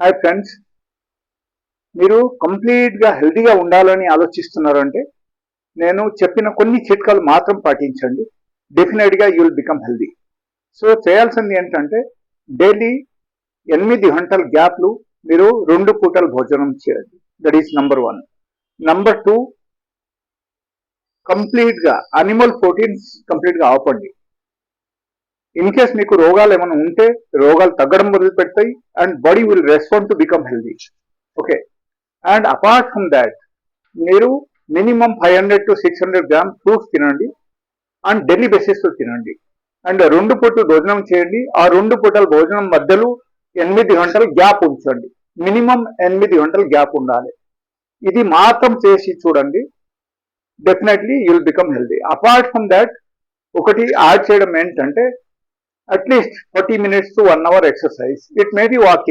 Hi friends, మీరు కంప్లీట్గా హెల్తీగా ఉండాలని ఆలోచిస్తున్నారు అంటే నేను చెప్పిన కొన్ని చిట్కాలు మాత్రం పాటించండి. డెఫినెట్గా you will become healthy. So చేయాల్సింది ఏంటంటే డైలీ 8 గంటల గ్యాప్లు మీరు 2 పూటలు భోజనం చేయాలి. That is number 1. నంబర్ 2, కంప్లీట్గా అనిమల్ ప్రోటీన్స్ కంప్లీట్గా ఆపండి. ఇన్ కేస్ మీకు రోగాలు ఏమైనా ఉంటే రోగాలు తగ్గడం మొదలు పెడతాయి and body will respond to become healthy. Okay, and apart from that మీరు మినిమం 500 to 600 గ్రామ్ ఫ్రూట్స్ తినండి అండ్ డైలీ బేసిస్లో తినండి. అండ్ 2 పూటలు భోజనం చేయండి. ఆ 2 పూటల భోజనం మధ్యలో 8 గంటలు గ్యాప్ ఉంచండి. మినిమం 8 గంటలు గ్యాప్ ఉండాలి. ఇది మాత్రం చేసి చూడండి, definitely you will become healthy. Apart from that ఒకటి యాడ్ చేయడం ఏంటంటే at least 40 minutes to 1 hour exercise. It may be walking.